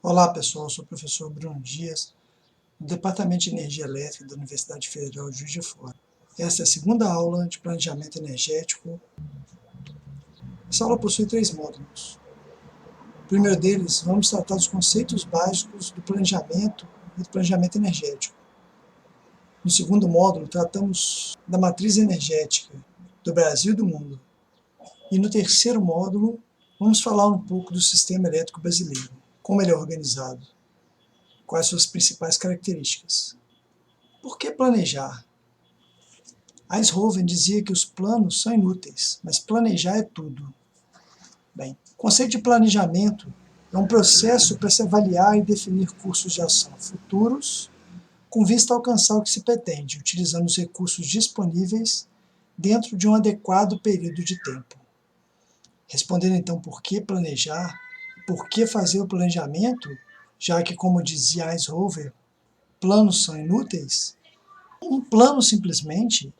Olá pessoal, eu sou o professor Bruno Dias, do Departamento de Energia Elétrica da Universidade Federal de Juiz de Fora. Esta é a segunda aula de planejamento energético. Essa aula possui 3 módulos. O primeiro deles, vamos tratar dos conceitos básicos do planejamento e do planejamento energético. No segundo módulo, tratamos da matriz energética do Brasil e do mundo. E no terceiro módulo, vamos falar um pouco do sistema elétrico brasileiro, como ele é organizado, quais suas principais características. Por que planejar? Eishoven dizia que os planos são inúteis, mas planejar é tudo. Bem, o conceito de planejamento é um processo para se avaliar e definir cursos de ação futuros com vista a alcançar o que se pretende, utilizando os recursos disponíveis dentro de um adequado período de tempo. Respondendo então por que planejar, por que fazer o planejamento, já que, como dizia Eishoven, planos são inúteis, um plano simplesmente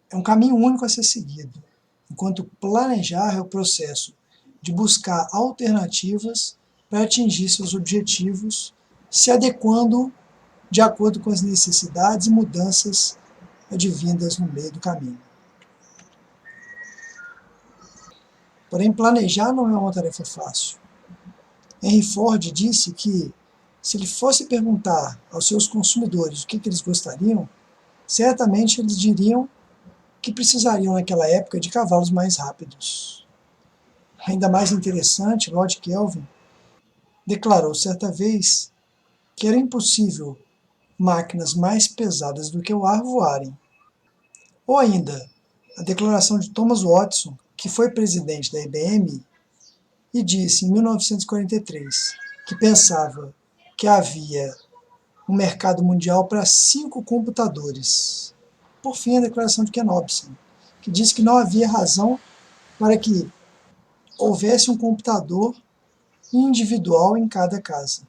é um caminho único a ser seguido, enquanto planejar é o processo de buscar alternativas para atingir seus objetivos, se adequando de acordo com as necessidades e mudanças advindas no meio do caminho. Porém, planejar não é uma tarefa fácil. Henry Ford disse que, se ele fosse perguntar aos seus consumidores o que eles gostariam, certamente eles diriam que precisariam naquela época de cavalos mais rápidos. Ainda mais interessante, Lord Kelvin declarou certa vez que era impossível máquinas mais pesadas do que o ar voarem. Ou ainda, a declaração de Thomas Watson, que foi presidente da IBM, e disse em 1943 que pensava que havia um mercado mundial para 5 computadores. Por fim, a declaração de Ken Robinson, que disse que não havia razão para que houvesse um computador individual em cada casa.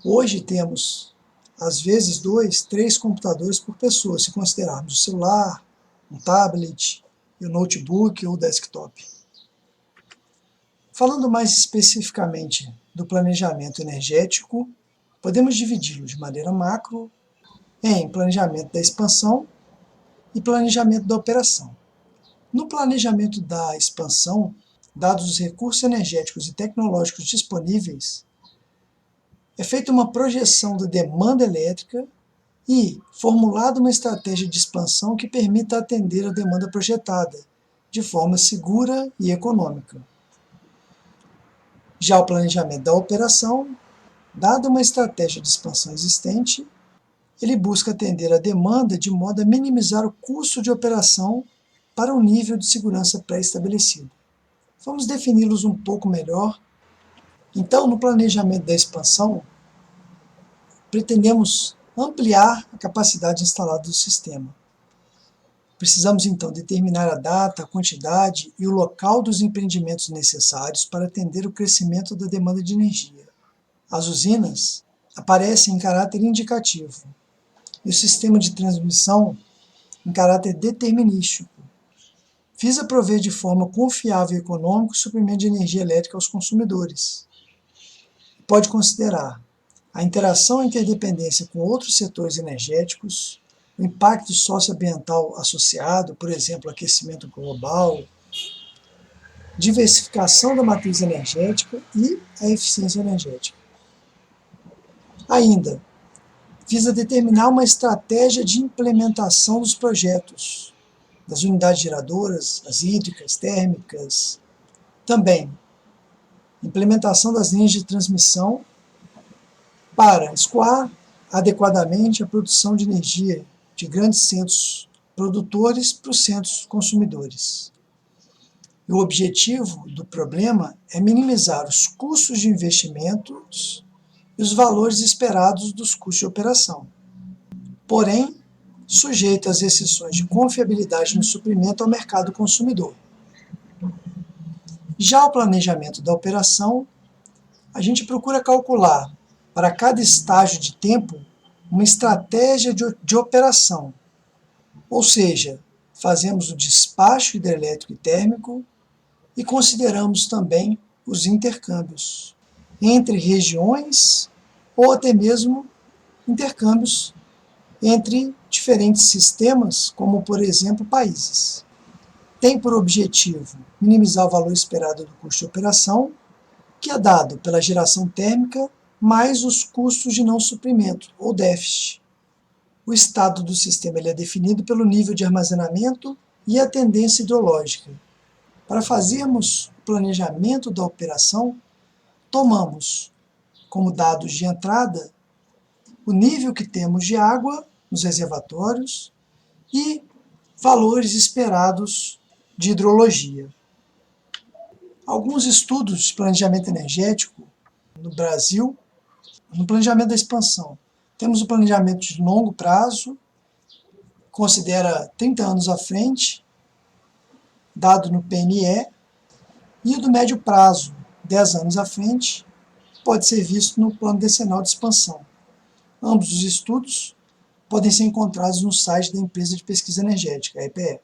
Hoje temos, às vezes, 2, 3 computadores por pessoa, se considerarmos o celular, um tablet, o notebook ou o desktop. Falando mais especificamente do planejamento energético, podemos dividi-lo de maneira macro em planejamento da expansão e planejamento da operação. No planejamento da expansão, dados os recursos energéticos e tecnológicos disponíveis, é feita uma projeção da demanda elétrica e formulada uma estratégia de expansão que permita atender a demanda projetada, de forma segura e econômica. Já o planejamento da operação, dada uma estratégia de expansão existente, ele busca atender a demanda de modo a minimizar o custo de operação para um nível de segurança pré-estabelecido. Vamos defini-los um pouco melhor. Então, no planejamento da expansão, pretendemos ampliar a capacidade instalada do sistema. Precisamos, então, determinar a data, a quantidade e o local dos empreendimentos necessários para atender o crescimento da demanda de energia. As usinas aparecem em caráter indicativo e o sistema de transmissão em caráter determinístico. Visa prover de forma confiável e econômica o suprimento de energia elétrica aos consumidores. Pode considerar a interação e interdependência com outros setores energéticos, o impacto socioambiental associado, por exemplo, aquecimento global, diversificação da matriz energética e a eficiência energética. Ainda, visa determinar uma estratégia de implementação dos projetos, das unidades geradoras, as hídricas, térmicas. Também, implementação das linhas de transmissão para escoar adequadamente a produção de energia de grandes centros produtores para os centros consumidores. E o objetivo do problema é minimizar os custos de investimentos e os valores esperados dos custos de operação. Porém, sujeito às exceções de confiabilidade no suprimento ao mercado consumidor. Já o planejamento da operação, a gente procura calcular para cada estágio de tempo uma estratégia de operação, ou seja, fazemos o despacho hidrelétrico e térmico e consideramos também os intercâmbios. entre regiões ou até mesmo intercâmbios entre diferentes sistemas, como por exemplo países. Tem por objetivo minimizar o valor esperado do custo de operação, que é dado pela geração térmica mais os custos de não suprimento, ou déficit. O estado do sistema é definido pelo nível de armazenamento e a tendência hidrológica. Para fazermos o planejamento da operação, tomamos como dados de entrada o nível que temos de água nos reservatórios e valores esperados de hidrologia. Alguns estudos de planejamento energético no Brasil, no planejamento da expansão. Temos o planejamento de longo prazo, considera 30 anos à frente, dado no PNE, e o do médio prazo, 10 anos à frente, pode ser visto no Plano Decenal de Expansão. Ambos os estudos podem ser encontrados no site da Empresa de Pesquisa Energética, a EPE.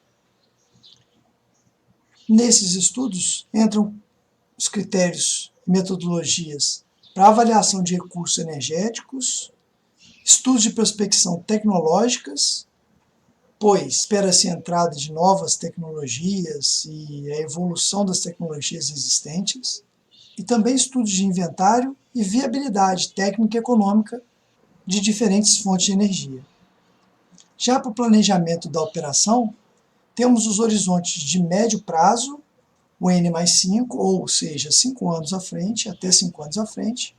Nesses estudos entram os critérios e metodologias para avaliação de recursos energéticos, estudos de prospecção tecnológicas, pois espera-se a entrada de novas tecnologias e a evolução das tecnologias existentes, e também estudos de inventário e viabilidade técnica e econômica de diferentes fontes de energia. Já para o planejamento da operação, temos os horizontes de médio prazo, o N+5, ou seja, 5 anos à frente, até 5 anos à frente,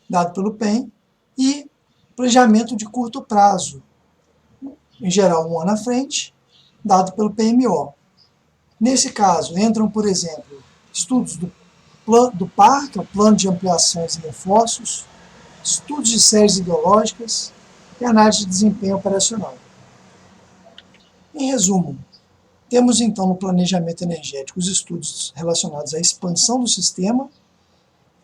dado pelo PEM, e planejamento de curto prazo, em geral 1 ano à frente, dado pelo PMO. Nesse caso, entram, por exemplo, estudos do PAR, que é o Plano de Ampliações e Reforços, estudos de séries ideológicas e análise de desempenho operacional. Em resumo, temos então no planejamento energético os estudos relacionados à expansão do sistema,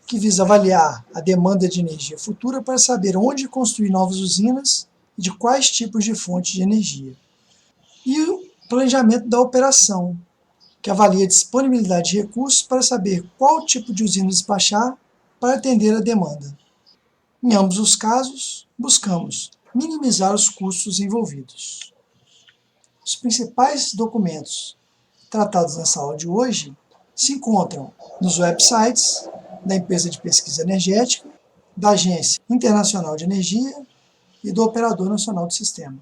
que visa avaliar a demanda de energia futura para saber onde construir novas usinas e de quais tipos de fontes de energia. E o planejamento da operação, que avalia a disponibilidade de recursos para saber qual tipo de usina despachar para atender a demanda. Em ambos os casos, buscamos minimizar os custos envolvidos. Os principais documentos tratados nessa aula de hoje se encontram nos websites da Empresa de Pesquisa Energética, da Agência Internacional de Energia e do Operador Nacional do Sistema.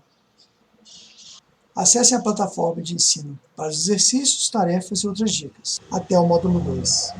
Acessem a plataforma de ensino para os exercícios, tarefas e outras dicas. Até o módulo 2.